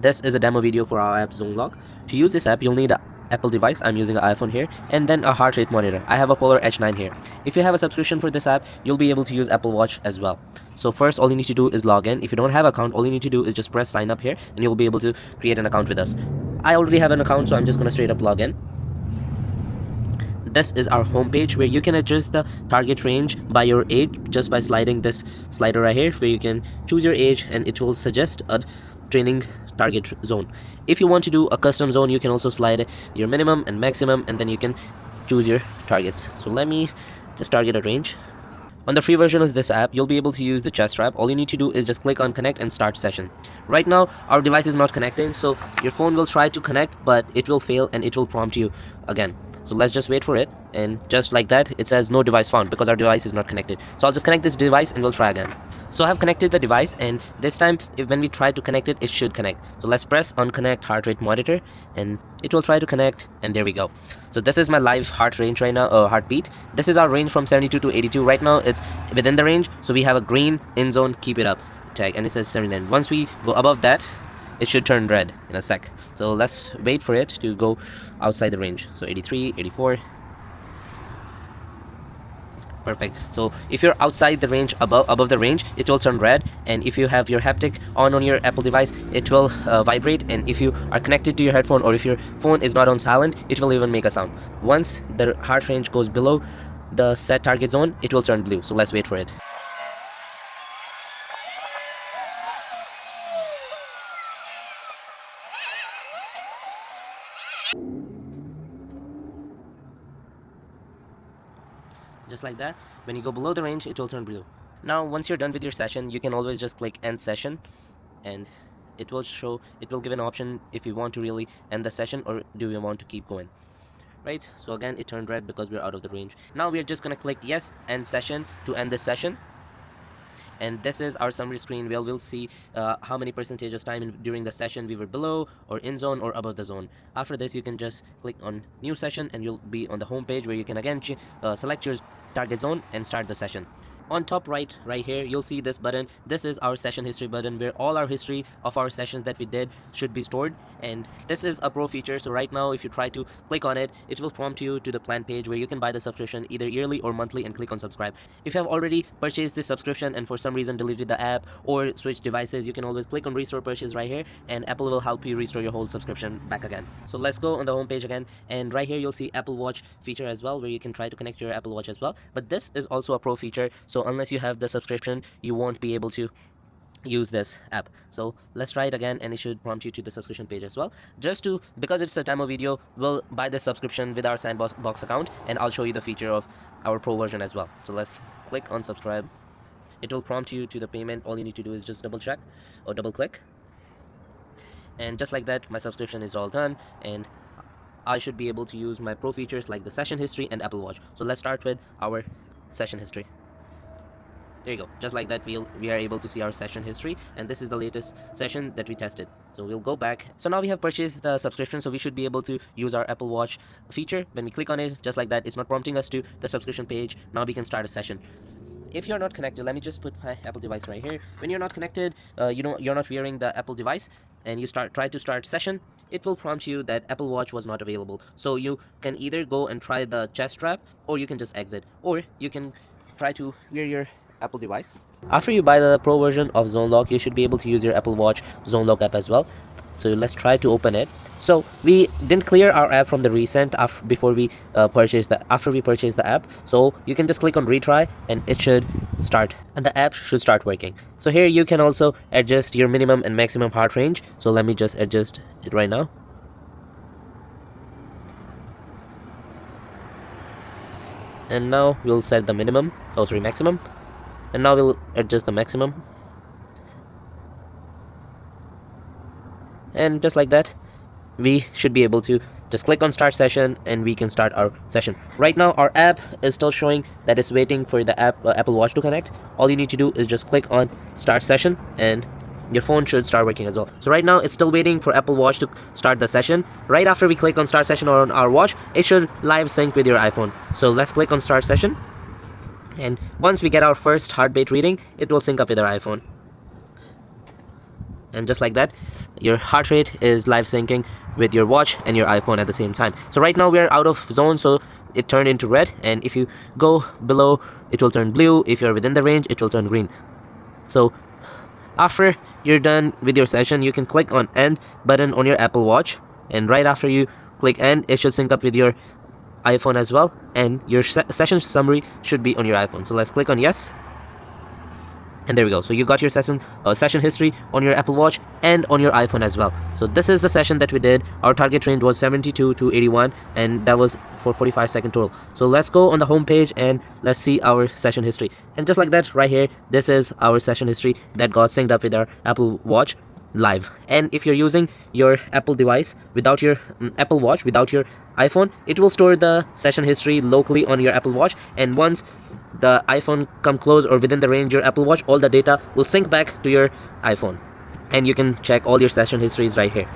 This is a demo video for our app Zonelock. To use this app, you'll need an Apple device. I'm using an iPhone here, and then a heart rate monitor. I have a Polar H9 here. If you have a subscription for this app, you'll be able to use Apple Watch as well. So first, all you need to do is log in. If you don't have an account, all you need to do is just press sign up here, and you'll be able to create an account with us. I already have an account, so I'm just gonna straight up log in. This is our home page where you can adjust the target range by your age just by sliding this slider right here, where you can choose your age and it will suggest a training target zone. If you want to do a custom zone, you can also slide your minimum and maximum, and then you can choose your targets. So let me just target a range. On the free version of this app, you'll be able to use the chest strap. All you need to do is just click on connect and start session. Right now, our device is not connecting, so your phone will try to connect, but it will fail and it will prompt you again. So let's just wait for it, and just like that, it says no device found because our device is not connected. So I'll just connect this device and we'll try again. So I have connected the device, and this time when we try to connect it, it should connect. So let's press on connect heart rate monitor, and it will try to connect, and there we go. So this is my live heart range right now, heartbeat. This is our range from 72 to 82. Right now it's within the range, so we have a green in zone, keep it up tag, and it says 79. Once we go above that, it should turn red in a sec. So let's wait for it to go outside the range. So 83, 84. Perfect. So if you're outside the range, above the range, it will turn red. And if you have your haptic on your Apple device, it will vibrate. And if you are connected to your headphone, or if your phone is not on silent, it will even make a sound. Once the heart range goes below the set target zone, it will turn blue. So let's wait for it. Just like that, when you go below the range, it will turn blue. Now once you're done with your session, you can always just click end session, and it will give an option if you want to really end the session or do you want to keep going. Right, so again it turned red because we're out of the range. Now we're just gonna click yes, end session, to end this session. And this is our summary screen where we'll see how many percentage of time during the session we were below or in zone or above the zone. After this, you can just click on new session, and you'll be on the home page where you can again select your target zone and start the session. On top right here, you'll see this button. This is our session history button, where all our history of our sessions that we did should be stored. And this is a pro feature, so right now if you try to click on it, it will prompt you to the plan page where you can buy the subscription either yearly or monthly, and click on subscribe. If you have already purchased this subscription and for some reason deleted the app or switched devices, you can always click on restore purchase right here, and Apple will help you restore your whole subscription back again. So let's go on the home page again, and right here you'll see Apple Watch feature as well, where you can try to connect your Apple Watch as well. But this is also a pro feature, so unless you have the subscription, you won't be able to use this app. So let's try it again, and it should prompt you to the subscription page as well. Because it's a demo video, we'll buy the subscription with our Sandbox account, and I'll show you the feature of our pro version as well. So let's click on subscribe. It will prompt you to the payment. All you need to do is just double check or double click, and just like that, my subscription is all done, and I should be able to use my pro features like the session history and Apple Watch. So let's start with our session history. There you go. Just like that, we are able to see our session history, and this is the latest session that we tested. So we'll go back. So now we have purchased the subscription, so we should be able to use our Apple Watch feature. When we click on it, just like that, it's not prompting us to the subscription page. Now we can start a session. If you're not connected, let me just put my Apple device right here. When you're not connected, you're not wearing the Apple device, and you try to start session, it will prompt you that Apple Watch was not available. So you can either go and try the chest strap, or you can just exit, or you can try to wear your Apple device. After you buy the pro version of Zonelock, you should be able to use your Apple Watch Zonelock app as well. So let's try to open it. So we didn't clear our app from the recent after we purchased the app. So you can just click on retry, and it should start, and the app should start working. So here you can also adjust your minimum and maximum heart range. So let me just adjust it right now. And now we'll set the maximum. And now we'll adjust the maximum, and just like that, we should be able to just click on start session, and we can start our session. Right now our app is still showing that it's waiting for the Apple Watch to connect. All you need to do is just click on start session, and your phone should start working as well. So right now it's still waiting for Apple Watch to start the session. Right after we click on start session on our watch, it should live sync with your iPhone. So let's click on start session. And once we get our first heartbeat reading, it will sync up with our iPhone. and just like that, your heart rate is live syncing with your watch and your iPhone at the same time. So right now we are out of zone, so it turned into red, and if you go below, it will turn blue. If you're within the range, it will turn green. So after you're done with your session, you can click on end button on your Apple Watch, and right after you click end, it should sync up with your iPhone as well, and your session summary should be on your iPhone. So let's click on yes, and there we go. So you got your session history on your Apple Watch and on your iPhone as well. So this is the session that we did. Our target range was 72 to 81, and that was for 45-second total. So let's go on the home page and let's see our session history. And just like that, right here, this is our session history that got synced up with our Apple Watch live. And if you're using your Apple device without your Apple Watch, without your iPhone, it will store the session history locally on your Apple Watch, and once the iPhone come close or within the range your Apple Watch, all the data will sync back to your iPhone, and you can check all your session histories right here.